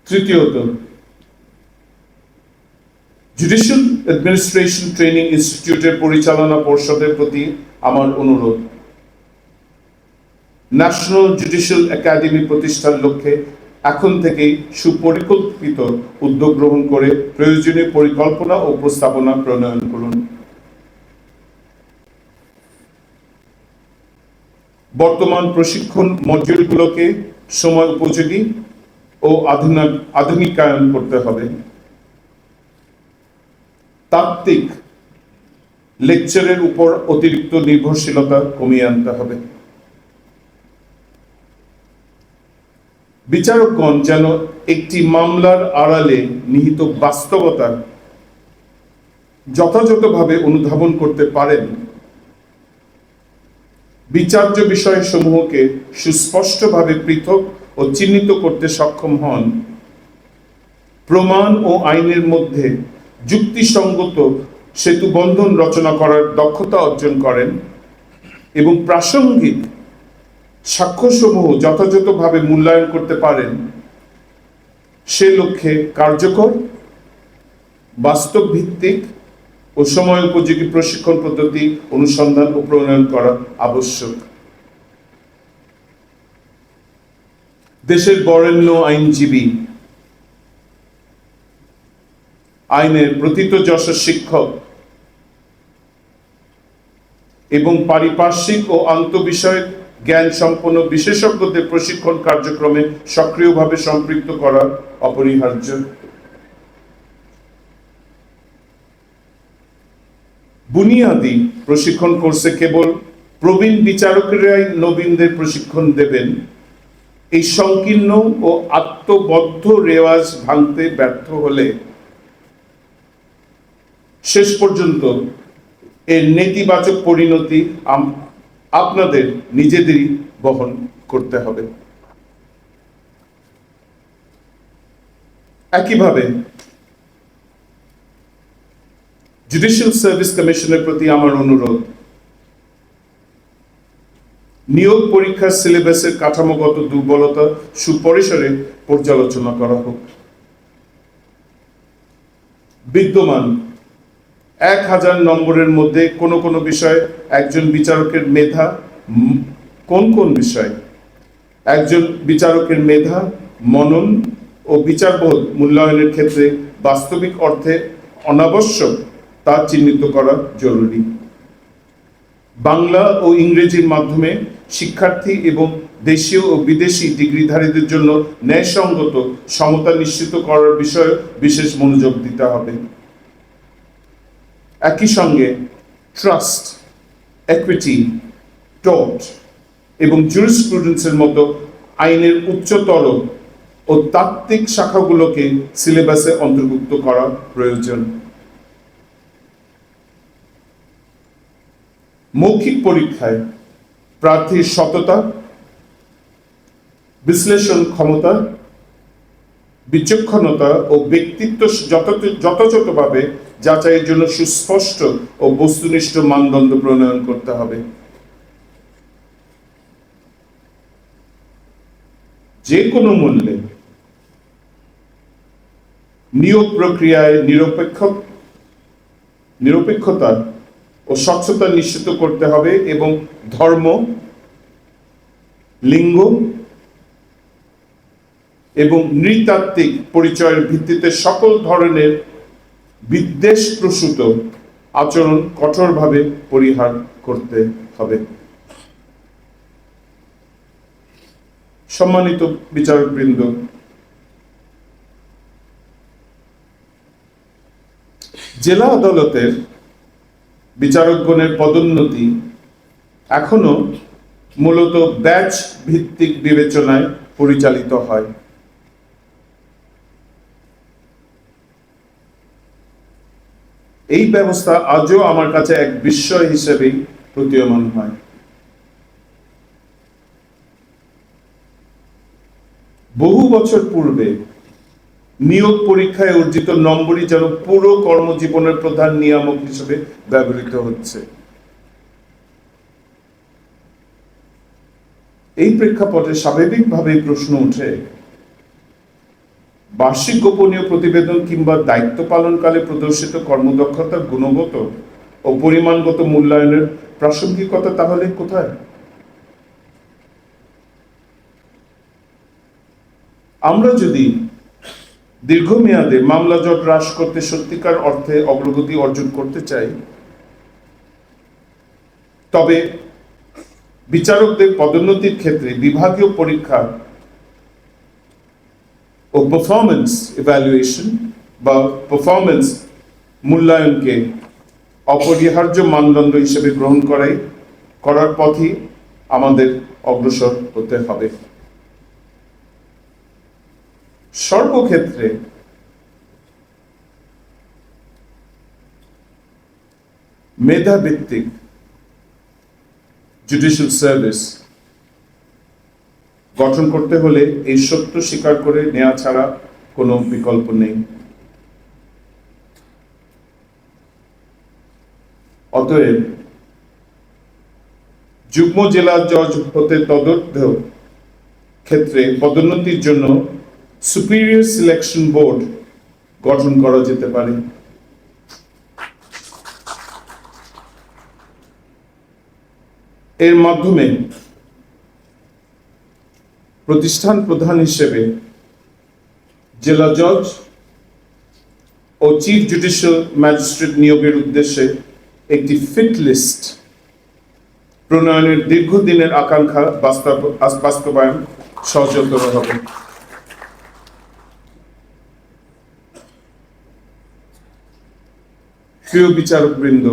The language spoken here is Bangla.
তৃতীয়ত, জুডিশিয়াল অ্যাডমিনিস্ট্রেশন ট্রেনিং ইনস্টিটিউটের পরিচালনা পর্ষদের প্রতি আমার অনুরোধ, ন্যাশনাল জুডিশিয়াল একাডেমি প্রতিষ্ঠার লক্ষ্যে এখন থেকেই সুপরিকল্পিত উদ্যোগ গ্রহণ করে প্রয়োজনীয় পরিকল্পনা ও প্রস্তাবনা প্রণয়ন করুন। বর্তমান প্রশিক্ষণ মডিউলগুলোকে সময় উপযোগী ও আধুনিকায়ন করতে হবে। তাত্ত্বিক লেকচারের উপর অতিরিক্ত নির্ভরশীলতা কমিয়ে আনতে হবে। বিচারকগণ যেন একটি মামলার আড়ালে নিহিত বাস্তবতা যথাযথভাবে অনুধাবন করতে পারেন, বিচার্য বিষয়সমূহকে সুস্পষ্টভাবে পৃথক ও চিহ্নিত করতে সক্ষম হন, প্রমাণ ও আইনের মধ্যে যুক্তিসঙ্গত সেতুবন্ধন রচনা করার দক্ষতা অর্জন করেন এবং প্রাসঙ্গিক সাক্ষ্যসমূহ যথাযথভাবে মূল্যায়ন করতে পারেন, সে লক্ষ্যে কার্যকর, বাস্তব ভিত্তিক ও সময় উপযোগী প্রশিক্ষণ পদ্ধতি অনুসন্ধান ও প্রণয়ন করা আবশ্যক। দেশের বরেণ্য আইনজীবী, আইনের প্রথিতযশা শিক্ষক এবং পারিপার্শ্বিক ও আন্তঃবিষয়ক জ্ঞান সম্পন্ন বিশেষজ্ঞদের প্রশিক্ষণ কার্যক্রমে সক্রিয়ভাবে সম্পৃক্ত করা অপরিহার্য। বুনিয়াদী প্রশিক্ষণ কোর্সে কেবল প্রবীণ বিচারকেরাই নবীনদের প্রশিক্ষণ দেবেন, এই সংকীর্ণ ও আত্মবদ্ধ রেওয়াজ ভাঙতে ব্যর্থ হলে শেষ পর্যন্ত এর নেতিবাচক পরিণতি আপনাদের নিজেদেরই বহন করতে হবে। একইভাবে জুডিশিয়াল সার্ভিস কমিশনের প্রতি আমার অনুরোধ, নিয়োগ পরীক্ষার সিলেবাসের কাঠামোগত দুর্বলতা সুপরিসরে পর্যালোচনা করা হোক। বিদ্যমান 1000 নম্বরের মধ্যে কোন কোন বিষয়ে একজন বিচারকের মেধা, কোন বিষয়ে একজন বিচারকের মেধা, মনন ও বিচারবোধ মূল্যায়নের ক্ষেত্রে বাস্তবিক অর্থে অনাবশ্যক তা চিহ্নিত করা জরুরি। বাংলা ও ইংরেজির মাধ্যমে শিক্ষার্থী এবং দেশীয় ও বিদেশি ডিগ্রিধারীদের জন্য ন্যায়সঙ্গত সমতা নিশ্চিত করার বিষয়ে বিশেষ মনোযোগ দিতে হবে। একই সঙ্গে ট্রাস্ট, একুইটি, টর্ট এবং জুরিসপ্রুডেন্সের মতো আইনের উচ্চতর ও তাত্ত্বিক শাখাগুলোকে সিলেবাসে অন্তর্ভুক্ত করা প্রয়োজন। মৌখিক পরীক্ষায় প্রার্থীর সততা, বিশ্লেষণ ক্ষমতা, বিচক্ষণতা ও ব্যক্তিত্ব যথাযথভাবে যাচাইয়ের জন্য সুস্পষ্ট ও বস্তুনিষ্ঠ মানদণ্ড প্রণয়ন করতে হবে। যে কোনো মূল্যে নিয়োগ প্রক্রিয়ায় নিরপেক্ষতা ও স্বচ্ছতা নিশ্চিত করতে হবে এবং ধর্ম, লিঙ্গ এবং নৃতাত্ত্বিক পরিচয়ের ভিত্তিতে সকল ধরনের বিদ্বেষপ্রসূত আচরণ কঠোরভাবে পরিহার করতে হবে। সম্মানিত বিচারকবৃন্দ, জেলা আদালতের বিচারকগণের পদোন্নতি এখনো মূলত ব্যাচ ভিত্তিক বিবেচনায় পরিচালিত হয়। এই ব্যবস্থা আজও আমার কাছে এক বিস্ময় হিসেবেই প্রতীয়মান হয়। বহু বছর পূর্বে নিয়োগ পরীক্ষায় অর্জিত নম্বরই যেন পুরো কর্মজীবনের প্রধান নিয়ামক হিসেবে ব্যবহৃত হচ্ছে। এই প্রেক্ষাপটে স্বাভাবিকভাবেই প্রশ্ন ওঠে, বার্ষিক গোপনীয় প্রতিবেদন কিংবা দায়িত্ব পালনকালে প্রদর্শিত কর্মদক্ষতার গুণগত ও পরিমাণগত মূল্যায়নের প্রাসঙ্গিকতা তাহলে কোথায়? আমরা যদি দীর্ঘমেয়াদে মামলা জট হ্রাস করতে সত্যিকার অর্থে অগ্রগতি অর্জন করতে চাই, তবে বিচারকদের পদোন্নতির ক্ষেত্রে বিভাগীয় পরীক্ষা ও পারফরমেন্স ইভ্যালুয়েশন বা পারফরমেন্স মূল্যায়নকে অপরিহার্য মানদণ্ড হিসেবে গ্রহণ করার পথই আমাদের অগ্রসর হতে হবে। সর্বক্ষেত্রে মেধাভিত্তিক জুডিশিয়াল সার্ভিস গঠন করতে হলে এই সত্য স্বীকার করে নেওয়া ছাড়া কোনো বিকল্প নেই। অতএব যুগ্ম জেলা জজ হতে তদর্থ ক্ষেত্রে পদোন্নতির জন্য সুপিরিয়র সিলেকশন বোর্ড গঠন করা যেতে পারে। এর মাধ্যমে প্রতিষ্ঠান প্রধান হিসেবে জেলা জজ ও চিফ জুডিশিয়াল ম্যাজিস্ট্রেট নিয়োগের উদ্দেশ্যে একটি ফিট লিস্ট প্রণয়নের দীর্ঘদিনের আকাঙ্ক্ষা বাস্তবায়ন সহজতর হবে। প্রিয় বিচারকবৃন্দ,